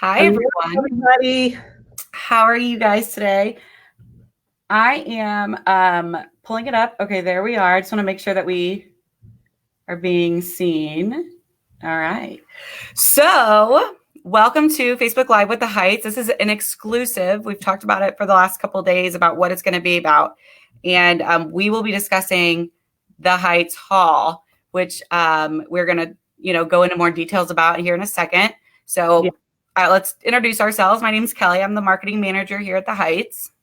Hi, Hello, everyone. everybody. How are you guys today? I am pulling it up. Okay, there we are. I just want to make sure that we are being seen. All right. So, welcome to Facebook Live with the Heights. This is an exclusive. We've talked about it for the last couple of days about what it's going to be about. And we will be discussing the Heights Hall, which we're going to, go into more details about here in a second. So, Yeah. let's introduce ourselves. My name is Kelly. I'm the marketing manager here at the Heights.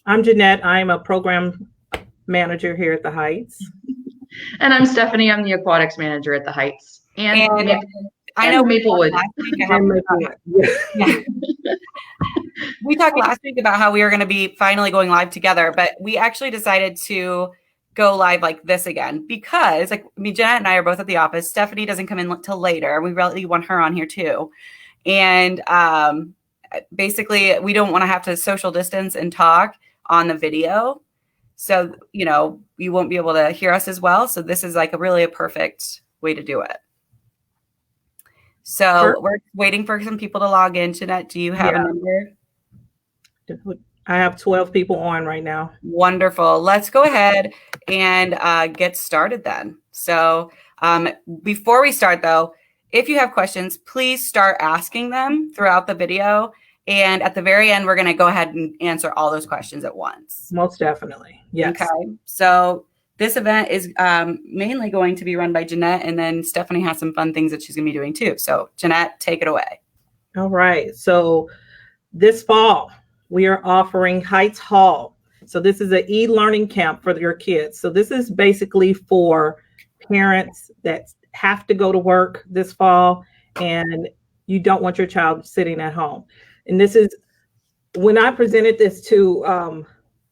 I'm Jeanette. I'm a program manager here at the Heights. And I'm Stephanie. I'm the aquatics manager at the Heights and I know Maplewood. We talked last week about how we were going to be finally going live together, but we actually decided to go live like this again because, Jeanette and I are both at the office. Stephanie doesn't come in until later. We really want her on here too. And basically, we don't want to have to social distance and talk on the video. So, you won't be able to hear us as well. So this is really a perfect way to do it. So we're waiting for some people to log in. Jeanette, do you have a number? I have 12 people on right now. Wonderful. Let's go ahead and get started then. So before we start though, if you have questions, please start asking them throughout the video. And at the very end, we're going to go ahead and answer all those questions at once. Most definitely. Yes. Okay. So this event is mainly going to be run by Jeanette, and then Stephanie has some fun things that she's going to be doing too. So Jeanette, take it away. All right. So this fall, we are offering Heights Hall. So this is an e-learning camp for your kids. So this is basically for parents that have to go to work this fall and you don't want your child sitting at home. And this is, when I presented this to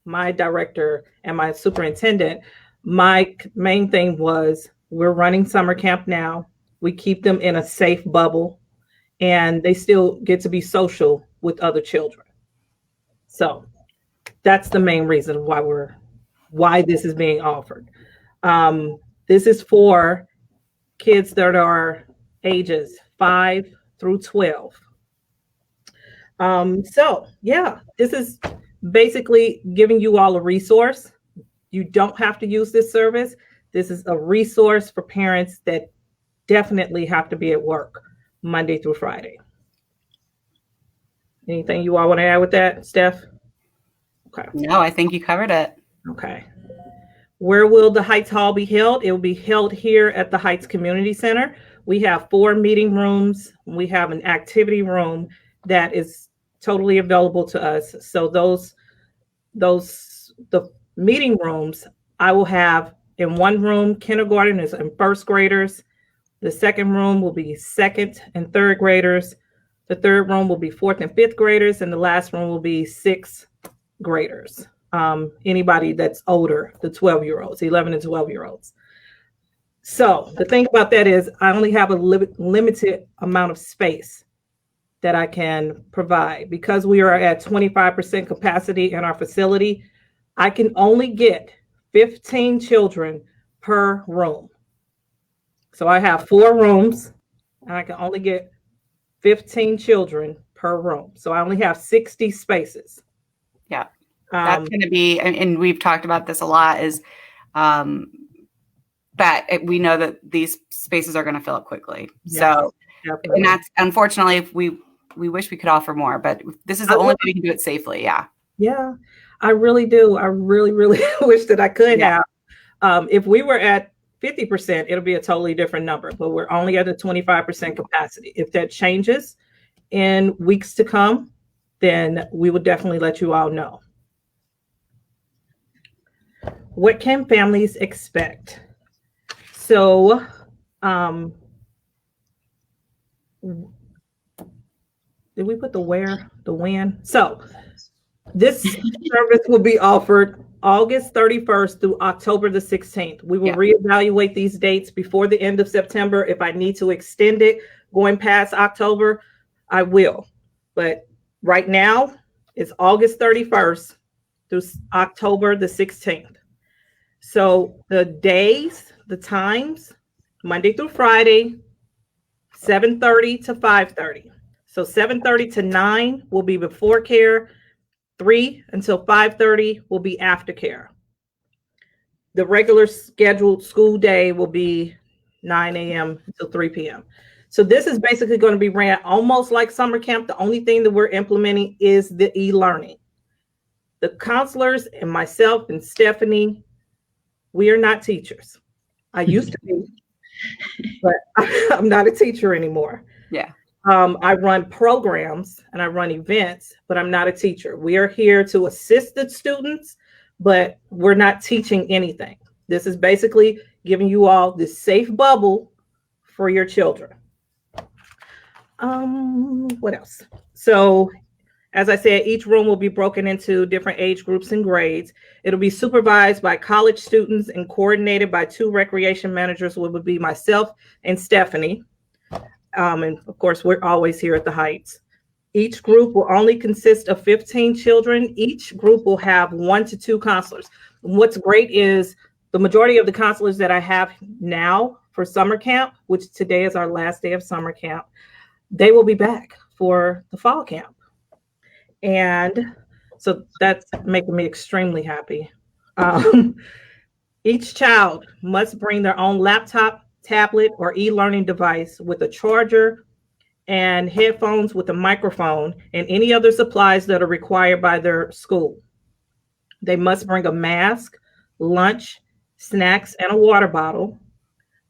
my director and my superintendent, my main thing was we're running summer camp now. We keep them in a safe bubble and they still get to be social with other children. So that's the main reason why this is being offered. This is for kids that are ages 5 through 12. This is basically giving you all a resource. You don't have to use this service. This is a resource for parents that definitely have to be at work Monday through Friday. Anything you all want to add with that, Steph? Okay. No, I think you covered it. Okay. Where will the Heights Hall be held? It will be held here at the Heights Community Center. We have 4 meeting rooms. We have an activity room that is totally available to us. So the meeting rooms, I will have in one room kindergartners and first graders. The second room will be second and third graders. The third room will be fourth and fifth graders, and the last room will be sixth graders. Anybody that's older, the 12-year-olds, 11 and 12-year-olds. So the thing about that is I only have a limited amount of space that I can provide. Because we are at 25% capacity in our facility, I can only get 15 children per room. So I have 4 rooms and I can only get 15 children per room. So I only have 60 spaces. Yeah. That's going to be, and we've talked about this a lot, is that we know that these spaces are going to fill up quickly. Yes, so, definitely. And that's, unfortunately, if we wish we could offer more, but this is the only way we can do it safely. Yeah. Yeah, I really do. I really, really wish that I could have. If we were at 50%, it'll be a totally different number, but we're only at a 25% capacity. If that changes in weeks to come, then we will definitely let you all know. What can families expect? So, did we put the where, the when? So this service will be offered August 31st through October the 16th. We will reevaluate these dates before the end of September. If I need to extend it going past October, I will. But right now, it's August 31st through October the 16th. So the days, the times, Monday through Friday, 7:30 to 5:30. So 7:30 to 9 will be before care. 3 until 5:30 will be after care. The regular scheduled school day will be 9 a.m. until 3 p.m. So this is basically going to be ran almost like summer camp. The only thing that we're implementing is the e-learning. The counselors and myself and Stephanie, we are not teachers. I used to be, but I'm not a teacher anymore. Yeah. I run programs and I run events, but I'm not a teacher. We are here to assist the students, but we're not teaching anything. This is basically giving you all this safe bubble for your children. What else? So, as I said, each room will be broken into different age groups and grades. It'll be supervised by college students and coordinated by 2 recreation managers, which would be myself and Stephanie. And of course, we're always here at the Heights. Each group will only consist of 15 children. Each group will have 1 to 2 counselors. What's great is the majority of the counselors that I have now for summer camp, which today is our last day of summer camp, they will be back for the fall camp. And so that's making me extremely happy. Each child must bring their own laptop, tablet, or e-learning device with a charger and headphones with a microphone and any other supplies that are required by their school. They must bring a mask, lunch, snacks, and a water bottle.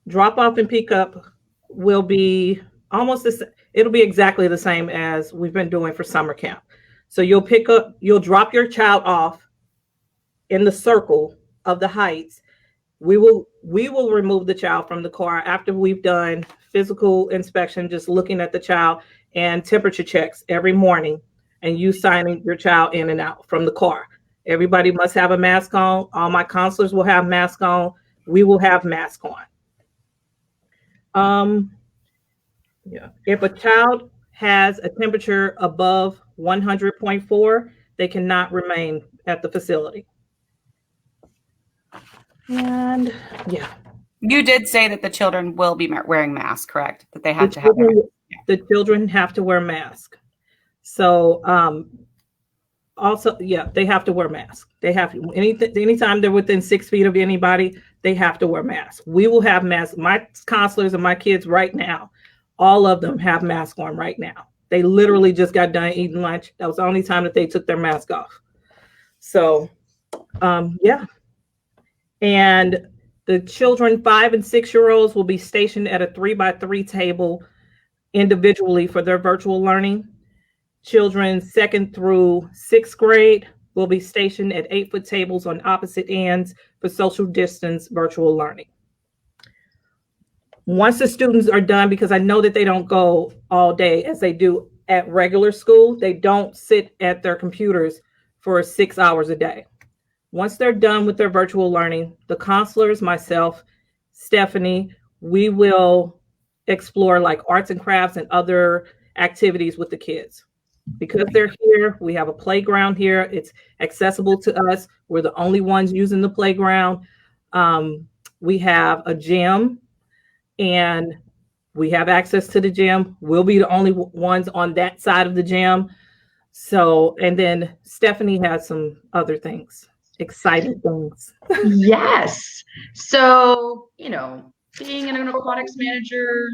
Drop off and pick up will be it'll be exactly the same as we've been doing for summer camp. So you'll drop your child off in the circle of the Heights. We will remove the child from the car after we've done physical inspection, just looking at the child, and temperature checks every morning, and you signing your child in and out from the car. Everybody must have a mask on. All my counselors will have masks on. We will have masks on. If a child has a temperature above 100.4, they cannot remain at the facility. And You did say that the children will be wearing masks, correct? That they have to have the children have to wear masks. So also, they have to wear masks. They have anytime they're within 6 feet of anybody, they have to wear masks. We will have masks. My counselors and my kids right now, all of them have masks on right now. They literally just got done eating lunch. That was the only time that they took their mask off. So, And the children 5 and 6-year-olds will be stationed at a 3x3 table individually for their virtual learning. Children 2nd through 6th grade will be stationed at 8-foot tables on opposite ends for social distance virtual learning. Once the students are done, because I know that they don't go all day as they do at regular school, they don't sit at their computers for 6 hours a day. Once they're done with their virtual learning, the counselors, myself, Stephanie, we will explore like arts and crafts and other activities with the kids. Because they're here, we have a playground here. It's accessible to us. We're the only ones using the playground. We have a gym and we have access to the gym. We'll be the only ones on that side of the gym. So, and then Stephanie has some other things, exciting things. Yes. So, being an aquatics manager,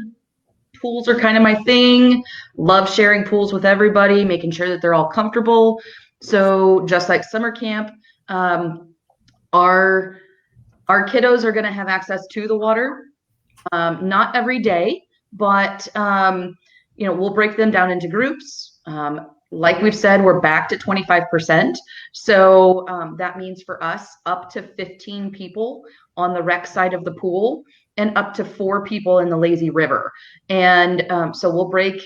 pools are kind of my thing. Love sharing pools with everybody, making sure that they're all comfortable. So just like summer camp, our kiddos are going to have access to the water. Not every day, but we'll break them down into groups. Like we've said, we're backed at 25%. So that means for us up to 15 people on the rec side of the pool and up to 4 people in the lazy river. And so we'll break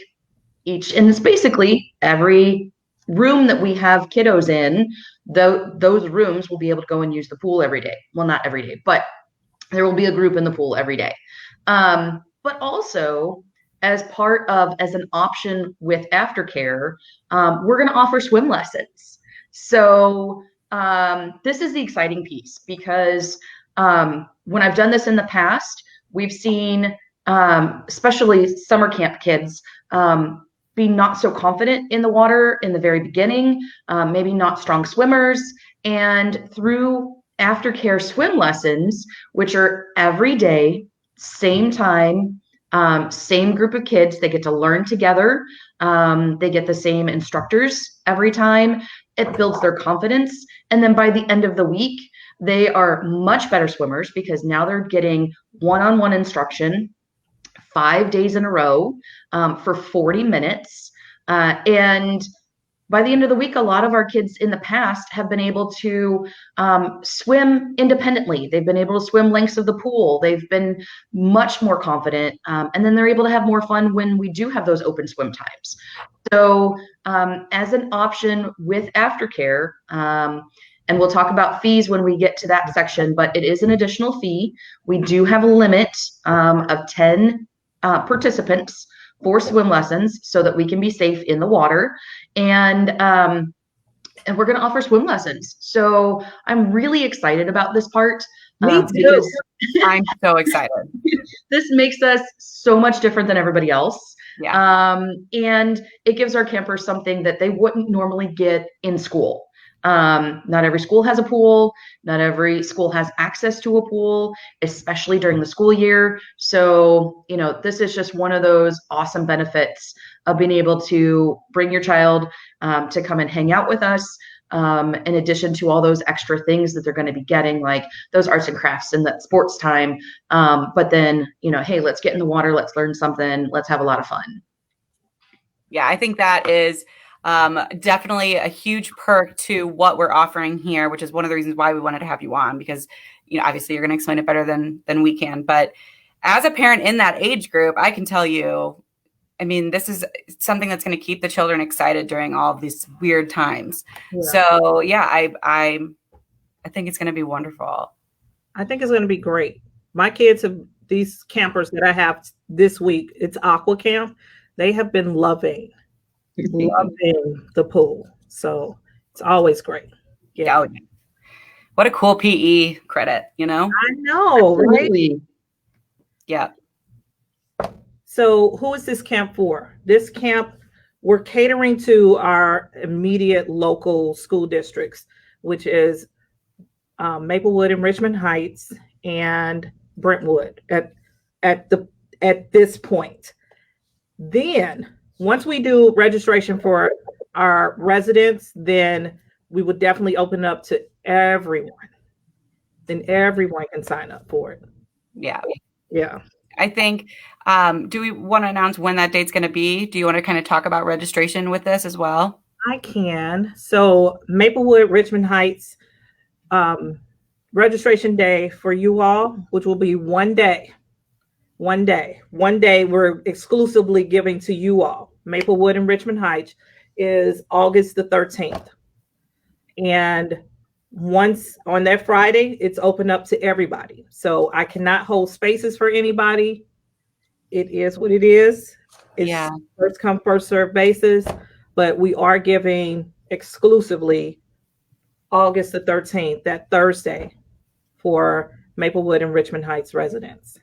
each, and it's basically every room that we have kiddos in, those rooms will be able to go and use the pool every day. Well, not every day, but there will be a group in the pool every day. But also as an option with aftercare, we're going to offer swim lessons. So this is the exciting piece, because when I've done this in the past, we've seen, especially summer camp kids, be not so confident in the water in the very beginning, maybe not strong swimmers. And through aftercare swim lessons, which are every day, same time, same group of kids, they get to learn together. They get the same instructors every time. It builds their confidence. And then by the end of the week, they are much better swimmers because now they're getting one-on-one instruction 5 days in a row for 40 minutes. And by the end of the week, a lot of our kids in the past have been able to swim independently. They've been able to swim lengths of the pool. They've been much more confident. And then they're able to have more fun when we do have those open swim times. So as an option with aftercare, and we'll talk about fees when we get to that section, but it is an additional fee. We do have a limit of 10 participants for swim lessons so that we can be safe in the water. And we're going to offer swim lessons. So I'm really excited about this part. Me too. Because I'm so excited. this makes us so much different than everybody else. Yeah. And it gives our campers something that they wouldn't normally get in school. Not every school has a pool. Not every school has access to a pool, especially during the school year. So, this is just one of those awesome benefits of being able to bring your child to come and hang out with us. In addition to all those extra things that they're going to be getting, like those arts and crafts and that sports time. But then, hey, let's get in the water. Let's learn something. Let's have a lot of fun. Yeah, I think that is definitely a huge perk to what we're offering here, which is one of the reasons why we wanted to have you on, because, obviously you're going to explain it better than we can. But as a parent in that age group, I can tell you, this is something that's going to keep the children excited during all of these weird times. Yeah. So yeah, I think it's going to be wonderful. I think it's going to be great. My kids these campers that I have this week, it's Aqua Camp. They have been loving the pool. So it's always great. Yeah. Oh, what a cool PE credit, I know, right? Yeah. So who is this camp for? This camp, we're catering to our immediate local school districts, which is Maplewood and Richmond Heights and Brentwood at this point. Then once we do registration for our residents, then we would definitely open up to everyone. Then everyone can sign up for it. Yeah. Yeah. I think, do we want to announce when that date's going to be? Do you want to kind of talk about registration with this as well? I can. So Maplewood, Richmond Heights, registration day for you all, which will be one day we're exclusively giving to you all. Maplewood and Richmond Heights is August the 13th. And once on that Friday, it's open up to everybody. So I cannot hold spaces for anybody. It is what it is. It's first come, first serve basis, but we are giving exclusively August the 13th, that Thursday, for Maplewood and Richmond Heights residents.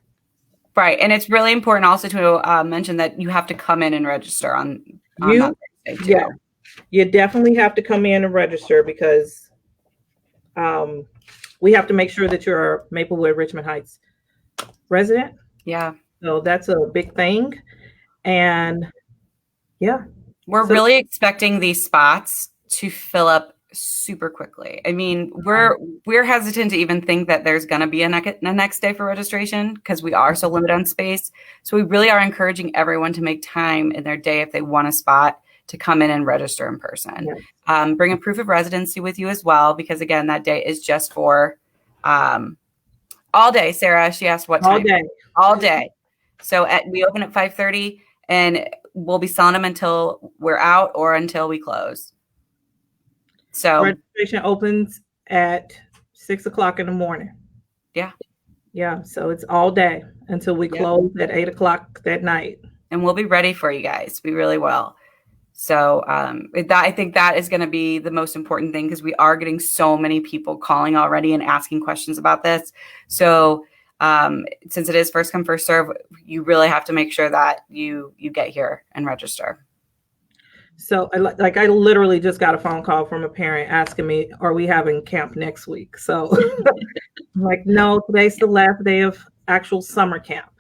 Right. And it's really important also to mention that you have to come in and register on that Thursday too. Yeah, you definitely have to come in and register because we have to make sure that you're a Maplewood, Richmond Heights resident. Yeah. So that's a big thing. And yeah. We're really expecting these spots to fill up super quickly. We're hesitant to even think that there's going to be a next day for registration because we are so limited on space. So we really are encouraging everyone to make time in their day if they want a spot to come in and register in person. Yes. Bring a proof of residency with you as well, because again, that day is just for all day. Sarah, she asked what time? All day. So we open at 5:30 and we'll be selling them until we're out or until we close. So registration opens at 6:00 in the morning. Yeah. Yeah. So it's all day until we close at 8:00 that night. And we'll be ready for you guys. We really will. So I think that is going to be the most important thing because we are getting so many people calling already and asking questions about this. So since it is first come, first serve, you really have to make sure that you get here and register. So I literally just got a phone call from a parent asking me, are we having camp next week? So I'm like, no, today's the last day of actual summer camp.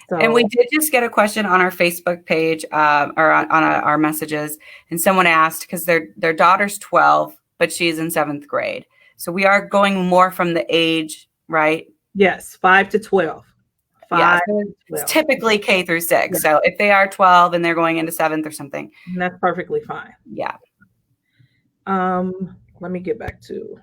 So, And we did just get a question on our Facebook page or on our messages, and someone asked because their daughter's 12, but she's in 7th grade. So we are going more from the age, right? yes, 5 to 12. Yeah, 5 so to it's 12. typically K through 6. Yeah. So if they are 12 and they're going into 7th or something, And that's perfectly fine. yeah. Let me get back to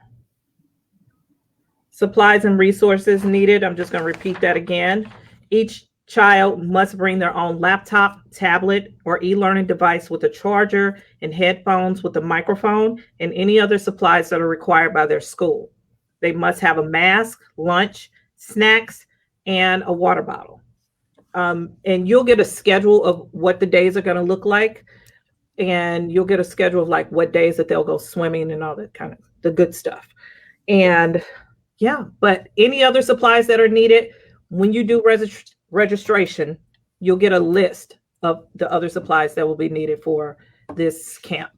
supplies and resources needed. I'm just going to repeat that again. Each child must bring their own laptop, tablet, or e-learning device with a charger and headphones with a microphone and any other supplies that are required by their school. They must have a mask, lunch, snacks, and a water bottle. And you'll get a schedule of what the days are going to look like. And you'll get a schedule of like what days that they'll go swimming and all that kind of the good stuff. And yeah, but any other supplies that are needed, when you do registration, you'll get a list of the other supplies that will be needed for this camp.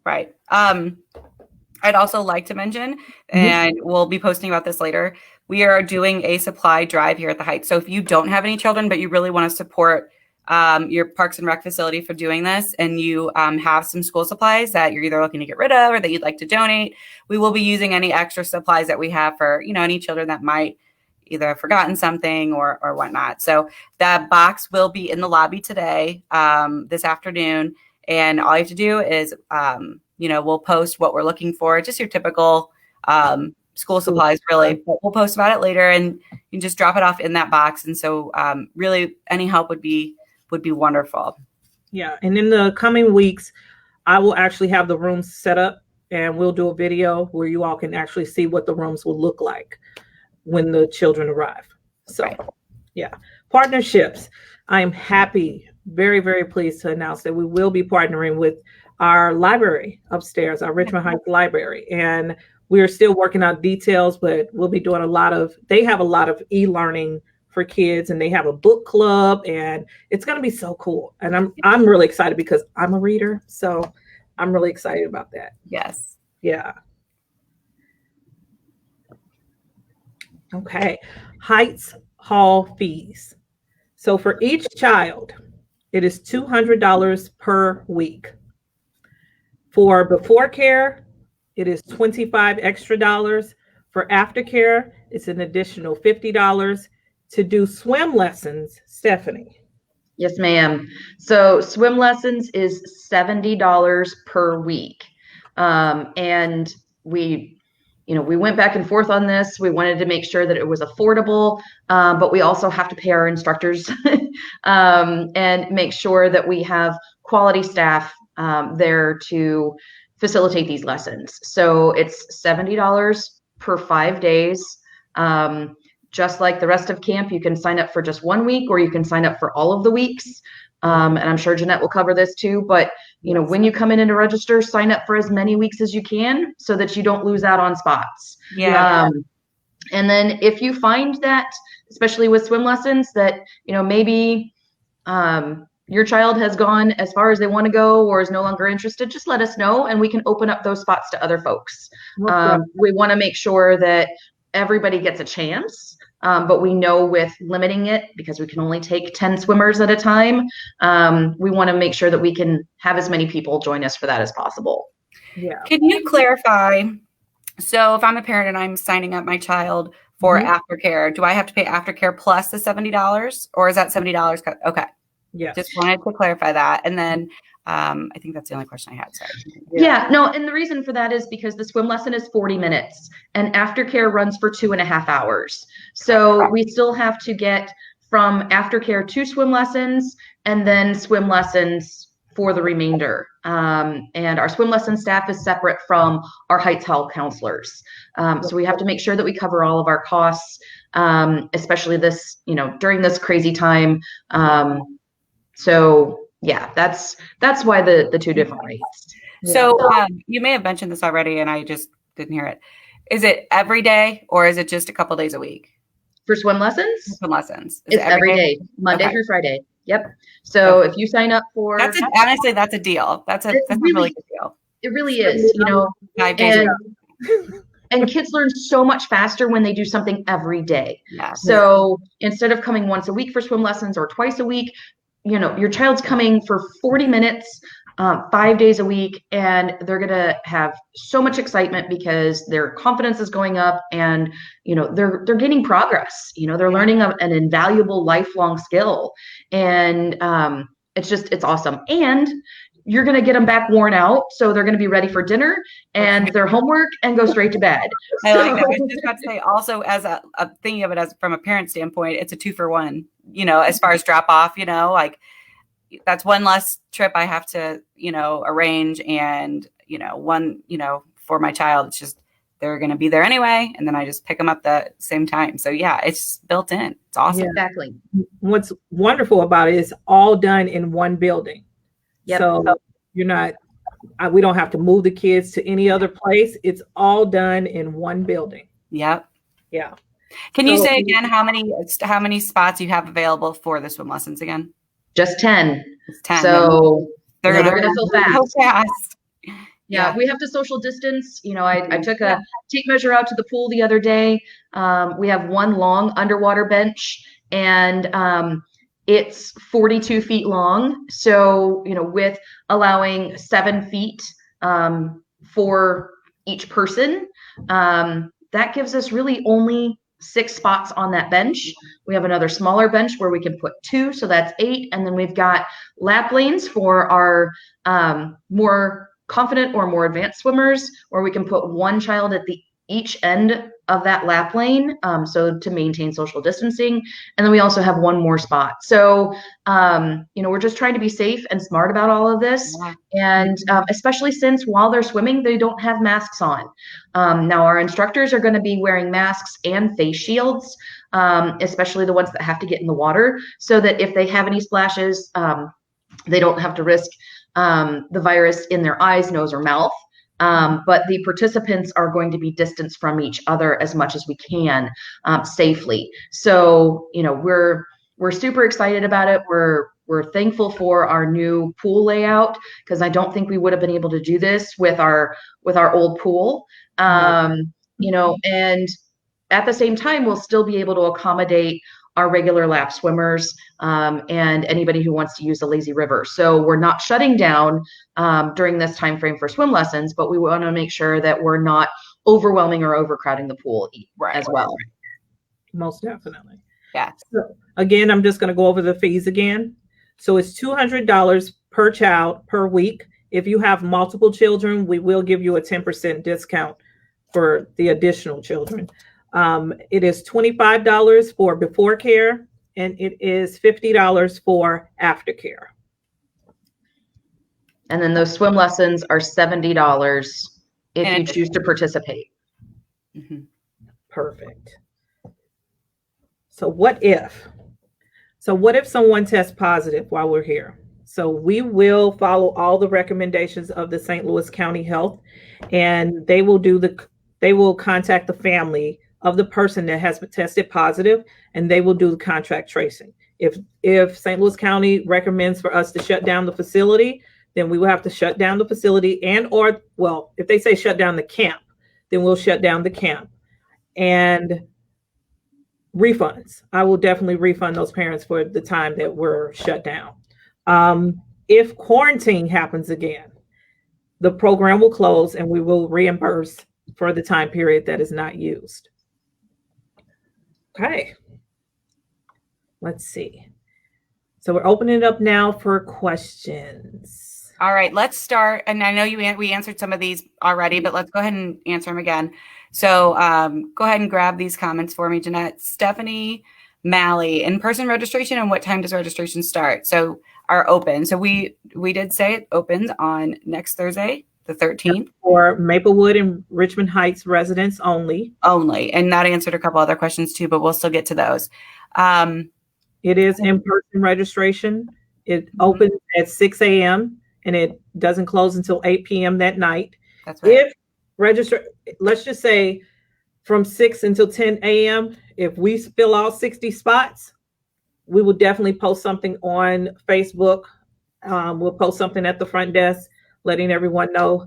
Right. I'd also like to mention, and we'll be posting about this later, we are doing a supply drive here at the Heights. So if you don't have any children, but you really want to support your Parks and Rec facility for doing this, and you have some school supplies that you're either looking to get rid of or that you'd like to donate, we will be using any extra supplies that we have for, any children that might either have forgotten something or whatnot. So that box will be in the lobby today, this afternoon. And all you have to do is, we'll post what we're looking for, just your typical school supplies, really. But we'll post about it later, and you can just drop it off in that box. And so really any help would be wonderful. Yeah. And in the coming weeks, I will actually have the rooms set up, and we'll do a video where you all can actually see what the rooms will look like when the children arrive. So, yeah. Partnerships. I am happy, very, very pleased to announce that we will be partnering with our library upstairs, our Richmond Heights Library. And we are still working out details, but we'll be doing they have a lot of e-learning for kids, and they have a book club, and it's going to be so cool. And I'm really excited because I'm a reader. So I'm really excited about that. Yes. Yeah. Okay. Heights Hall fees. So for each child, it is $200 per week. For before care, it is $25 extra. For aftercare, it's an additional $50. To do swim lessons, Stephanie. Yes, ma'am. So swim lessons is $70 per week. And we went back and forth on this. We wanted to make sure that it was affordable, but we also have to pay our instructors and make sure that we have quality staff there to facilitate these lessons. So it's $70 per 5 days. Just like the rest of camp, you can sign up for just 1 week, or you can sign up for all of the weeks. And I'm sure Jeanette will cover this too, but when you come in to register, sign up for as many weeks as you can so that you don't lose out on spots. Yeah. And then if you find that, especially with swim lessons, that, maybe your child has gone as far as they want to go or is no longer interested, just let us know and we can open up those spots to other folks. We want to make sure that everybody gets a chance. But we know with limiting it, because we can only take 10 swimmers at a time, we want to make sure that we can have as many people join us for that as possible. Yeah. Can you clarify? So if I'm a parent and I'm signing up my child for aftercare, do I have to pay aftercare plus the $70, or is that $70? Okay. Yeah. Just wanted to clarify that. And then I think that's the only question I had. Sorry. Yeah, no, and the reason for that is because the swim lesson is 40 minutes and aftercare runs for 2.5 hours. So we still have to get from aftercare to swim lessons and then swim lessons for the remainder. And our swim lesson staff is separate from our Heights Hall counselors. So we have to make sure that we cover all of our costs, especially this, during this crazy time. So yeah, that's why the two different rates. So you may have mentioned this already and I just didn't hear it. Is it every day or is it just a couple days a week? For swim lessons? Swim lessons. It's every day, Monday through Friday. Yep. So if you sign up for, Honestly, that's a deal. That's a really good deal. it really is, 5 days and, a week. and kids learn so much faster when they do something every day. Yeah. So instead of coming once a week for swim lessons or twice a week, your child's coming for 40 minutes, 5 days a week, and they're going to have so much excitement because their confidence is going up, and they're gaining progress. They're learning an invaluable lifelong skill, and it's awesome. And you're going to get them back worn out, so they're going to be ready for dinner and their homework and go straight to bed. I like that. I was just about to say, also, as a thinking of it as from a parent standpoint, it's a 2-for-1. As far as drop off, like that's one less trip I have to arrange, and one for my child. It's just they're going to be there anyway, and then I just pick them up the same time. So yeah, it's built in. It's awesome. Yeah. Exactly. What's wonderful about it is all done in one building. Yep. So we don't have to move the kids to any other place. It's all done in one building. Yep. Yeah. Can you say again how many spots you have available for the swim lessons again? Just 10. It's 10. So they're going to fill fast. fast. Yeah, we have to social distance. I took a tape measure out to the pool the other day. We have one long underwater bench, and it's 42 feet long. So, with allowing 7 feet for each person, that gives us really only 6 spots on that bench. We have another smaller bench where we can put 2, so that's 8. And then we've got lap lanes for our more confident or more advanced swimmers, where we can put one child at each end of that lap lane, so to maintain social distancing. And then we also have one more spot. So, we're just trying to be safe and smart about all of this. And especially since while they're swimming, they don't have masks on. Now our instructors are going to be wearing masks and face shields, especially the ones that have to get in the water, so that if they have any splashes, they don't have to risk the virus in their eyes, nose, or mouth. But the participants are going to be distanced from each other as much as we can, safely. So, we're super excited about it. We're thankful for our new pool layout, because I don't think we would have been able to do this with our old pool. And at the same time, we'll still be able to accommodate our regular lap swimmers, and anybody who wants to use the lazy river. So we're not shutting down during this time frame for swim lessons, but we want to make sure that we're not overwhelming or overcrowding the pool as well. Most definitely. Yeah. So again, I'm just going to go over the fees again. So it's $200 per child per week. If you have multiple children, we will give you a 10% discount for the additional children. It is $25 for before care, and it is $50 for after care. And then those swim lessons are $70 if you choose to participate. Mm-hmm. Perfect. So what if someone tests positive while we're here? So we will follow all the recommendations of the St. Louis County Health, and they will contact the family of the person that has been tested positive, and they will do the contact tracing. If St. Louis County recommends for us to shut down the facility, then we will have to shut down the facility, if they say shut down the camp, then we'll shut down the camp. And refunds, I will definitely refund those parents for the time that we're shut down. If quarantine happens again, the program will close and we will reimburse for the time period that is not used. Okay. Let's see. So we're opening it up now for questions. All right, let's start. And I know we answered some of these already, but let's go ahead and answer them again. So go ahead and grab these comments for me, Jeanette. Stephanie Malley, in-person registration, and what time does registration start? So are open. So we did say it opens on next Thursday, the 13th. For Maplewood and Richmond Heights residents only. And that answered a couple other questions too, but we'll still get to those. It is in-person registration. It opens at 6 a.m. and it doesn't close until 8 p.m. that night. That's right. Let's just say from 6 until 10 a.m., if we fill all 60 spots, we will definitely post something on Facebook. We'll post something at the front desk, letting everyone know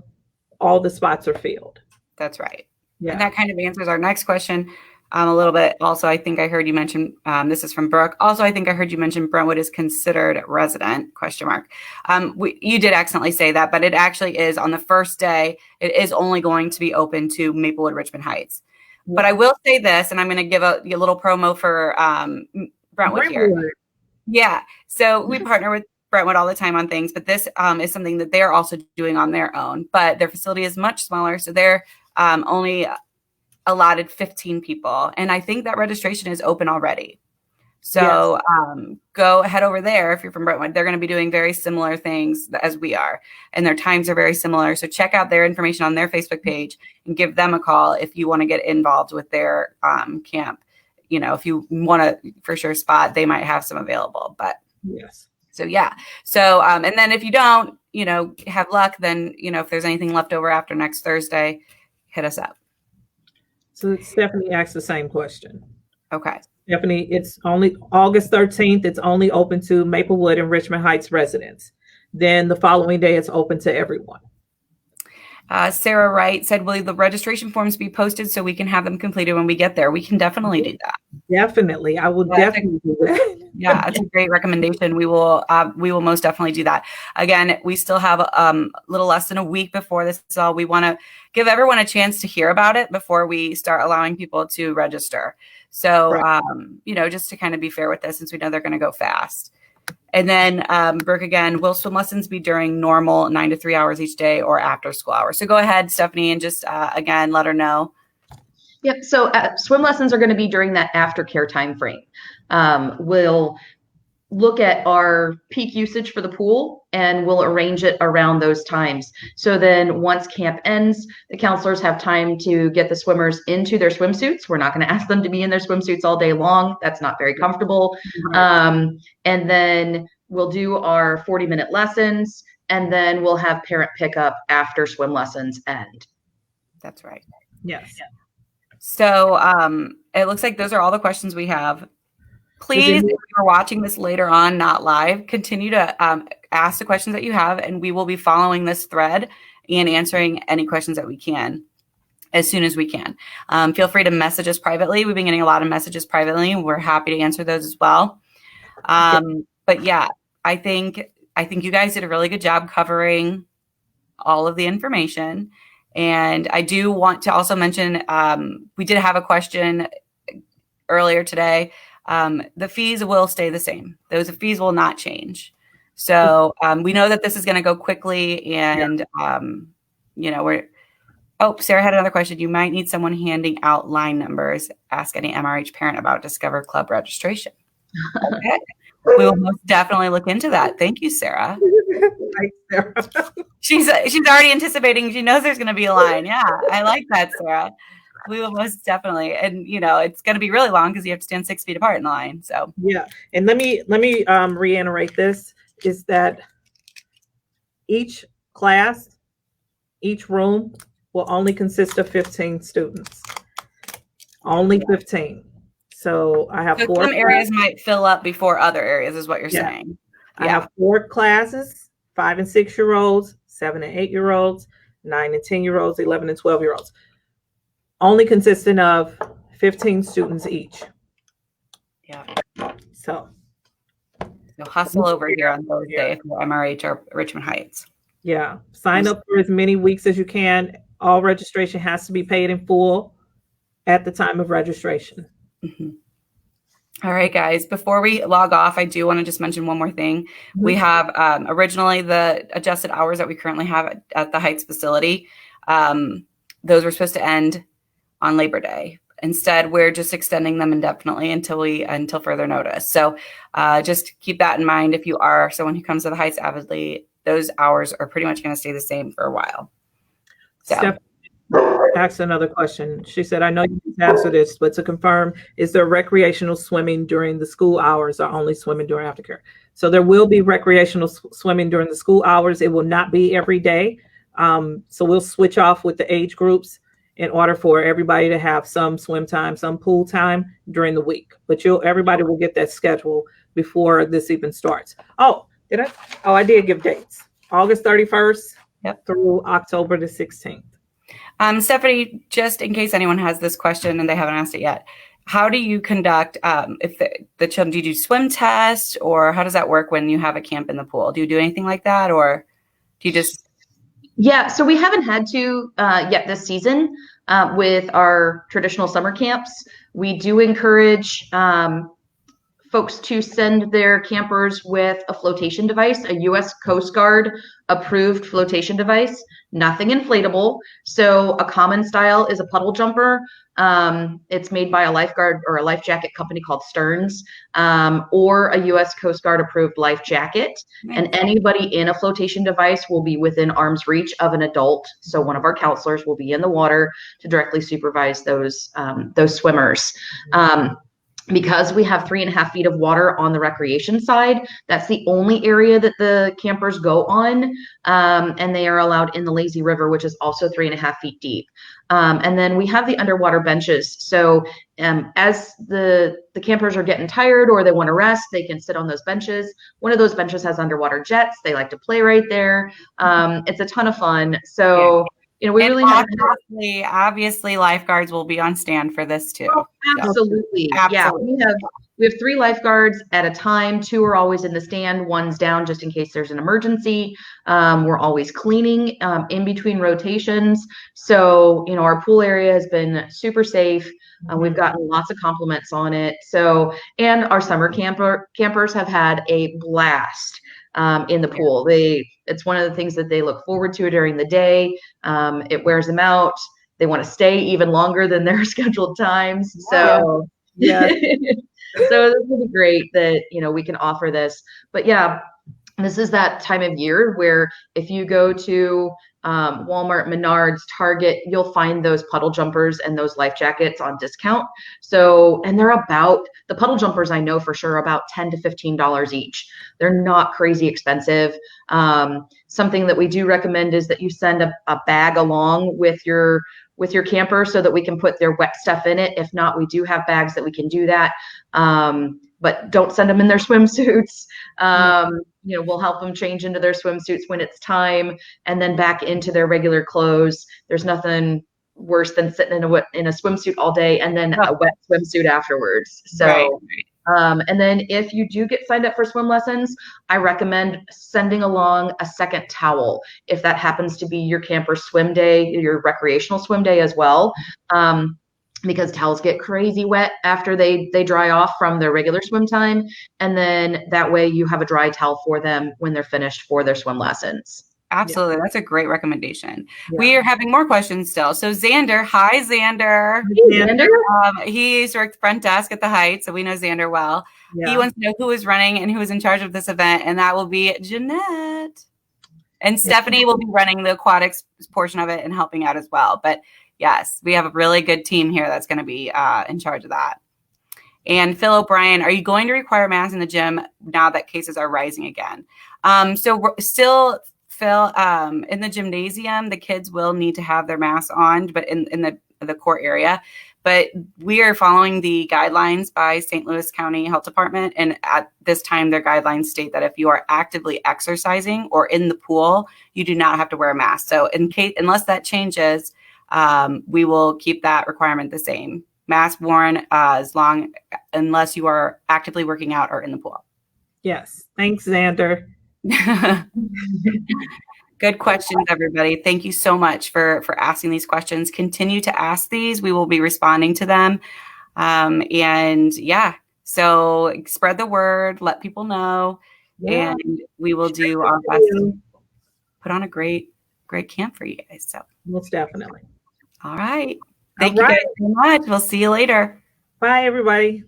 all the spots are filled. That's right. Yeah. And that kind of answers our next question a little bit. Also, I think I heard you mention, this is from Brooke. Also, I think I heard you mention Brentwood is considered resident, ? You did accidentally say that, but it actually is on the first day. It is only going to be open to Maplewood, Richmond Heights. Yeah. But I will say this, and I'm going to give a little promo for Brentwood here. Yeah. So we partner with Brentwood all the time on things, but this is something that they're also doing on their own. But their facility is much smaller, so they're only allotted 15 people. And I think that registration is open already. So go head over there if you're from Brentwood. They're going to be doing very similar things as we are. And their times are very similar. So check out their information on their Facebook page and give them a call if you want to get involved with their camp. You know, if you want to for sure spot, they might have some available. But yes. So yeah. So and then if you don't, have luck, then if there's anything left over after next Thursday, hit us up. So Stephanie asked the same question. Okay. Stephanie, it's only August 13th. It's only open to Maplewood and Richmond Heights residents. Then the following day, it's open to everyone. Sarah Wright said, will the registration forms be posted so we can have them completed when we get there? We can definitely do that. Definitely. I will definitely do that. Yeah, that's a great recommendation. We will most definitely do that. Again, we still have a little less than a week before this is all. We want to give everyone a chance to hear about it before we start allowing people to register. So, right. Just to kind of be fair with this, since we know they're going to go fast. And then, Brooke, again, will swim lessons be during normal 9 to 3 hours each day or after school hours? So go ahead, Stephanie, and just, again, let her know. Yep. So swim lessons are going to be during that aftercare time frame. We'll look at our peak usage for the pool and we'll arrange it around those times. So then once camp ends, the counselors have time to get the swimmers into their swimsuits. We're not going to ask them to be in their swimsuits all day long. That's not very comfortable. And then we'll do our 40-minute lessons, and then we'll have parent pickup after swim lessons end. That's right. Yes. So it looks like those are all the questions we have. Please, if you're watching this later on, not live, continue to ask the questions that you have, and we will be following this thread and answering any questions that we can as soon as we can. Feel free to message us privately. We've been getting a lot of messages privately, and we're happy to answer those as well. But yeah, I think you guys did a really good job covering all of the information. And I do want to also mention, we did have a question earlier today. The fees will stay the same. Those fees will not change. So we know that this is going to go quickly, and Sarah had another question. You might need someone handing out line numbers. Ask any MRH parent about Discover Club registration. Okay. We will most definitely look into that. Thank you, Sarah. Thanks, Sarah. She's already anticipating. She knows there's going to be a line. Yeah, I like that, Sarah. We will most definitely, and it's going to be really long because you have to stand 6 feet apart in the line. So yeah, and let me reiterate this: is that each class, each room will only consist of 15 students. Only 15. So I have 4. Some areas might fill up before other areas, is what you're saying. I have 4 classes: 5 and 6 year olds, 7 and 8 year olds, 9 and 10 year olds, 11 and 12 year olds. Only consisting of 15 students each. Yeah. So you'll hustle over here on Thursday for MRH or Richmond Heights. Yeah. Sign up for as many weeks as you can. All registration has to be paid in full at the time of registration. Mm-hmm. All right, guys, before we log off, I do want to just mention one more thing. Mm-hmm. We have originally the adjusted hours that we currently have at the Heights facility. Those were supposed to end on Labor Day. Instead, we're just extending them indefinitely until further notice. So just keep that in mind. If you are someone who comes to the Heights avidly, those hours are pretty much going to stay the same for a while. So. Steph asked another question. She said, I know you can answer this, but to confirm, is there recreational swimming during the school hours or only swimming during aftercare? So there will be recreational swimming during the school hours. It will not be every day. So we'll switch off with the age groups in order for everybody to have some swim time, some pool time during the week. But everybody will get that schedule before this even starts. Oh, did I? Oh, I did give dates. August 31st through October the 16th. Stephanie, just in case anyone has this question and they haven't asked it yet, how do you conduct, if the children, do you do swim tests, or how does that work when you have a camp in the pool? Do you do anything like that, or do you just? Yeah, so we haven't had to yet this season with our traditional summer camps. We do encourage folks to send their campers with a flotation device, a U.S. Coast Guard approved flotation device, nothing inflatable. So a common style is a puddle jumper. It's made by a lifeguard or a life jacket company called Stearns, or a U.S. Coast Guard approved life jacket. Nice. And anybody in a flotation device will be within arm's reach of an adult. So one of our counselors will be in the water to directly supervise those swimmers. Because we have 3.5 feet of water on the recreation side, that's the only area that the campers go on. And they are allowed in the lazy river, which is also 3.5 feet deep. And then we have the underwater benches. So as the campers are getting tired or they want to rest, they can sit on those benches. One of those benches has underwater jets. They like to play right there. It's a ton of fun. So, you know, we really have obviously lifeguards will be on stand for this too. Oh, absolutely. Yeah, we have 3 lifeguards at a time. 2 are always in the stand. 1's down just in case there's an emergency. We're always cleaning in between rotations. So, you know, our pool area has been super safe. We've gotten lots of compliments on it. So, and our summer campers have had a blast in the pool. It's one of the things that they look forward to during the day. It wears them out. They want to stay even longer than their scheduled times. So, yeah. So it's really great that, you know, we can offer this. But yeah, this is that time of year where if you go to Walmart, Menards, Target, you'll find those puddle jumpers and those life jackets on discount. So, and they're the puddle jumpers I know for sure about $10 to $15 each. They're not crazy expensive. Something that we do recommend is that you send a bag along with your camper so that we can put their wet stuff in it. If not, we do have bags that we can do that. But don't send them in their swimsuits. You know, we'll help them change into their swimsuits when it's time and then back into their regular clothes. There's nothing worse than sitting in a swimsuit all day and then a wet swimsuit afterwards. So, right. And then if you do get signed up for swim lessons, I recommend sending along a second towel if that happens to be your camper's swim day, your recreational swim day as well. Because towels get crazy wet after they dry off from their regular swim time. And then that way you have a dry towel for them when they're finished for their swim lessons. Absolutely. Yeah. That's a great recommendation. Yeah. We are having more questions still. So Xander, hi Xander. Hey, Xander. He used to work the front desk at the Heights, so we know Xander well. Yeah. He wants to know who is running and who is in charge of this event, and that will be Jeanette. And Stephanie will be running the aquatics portion of it and helping out as well. But yes, we have a really good team here that's going to be in charge of that. And Phil O'Brien, are you going to require masks in the gym now that cases are rising again? So we're still, Phil, in the gymnasium, the kids will need to have their masks on, but in the core area. But we are following the guidelines by St. Louis County Health Department. And at this time, their guidelines state that if you are actively exercising or in the pool, you do not have to wear a mask. So unless that changes, we will keep that requirement the same. Mask worn unless you are actively working out or in the pool. Yes. Thanks, Xander. Good questions, everybody. Thank you so much for asking these questions. Continue to ask these. We will be responding to them. And yeah, so spread the word, let people know, and we will do our best to put on a great camp for you guys. So most definitely. All right. Thank you guys so much. We'll see you later. Bye, everybody.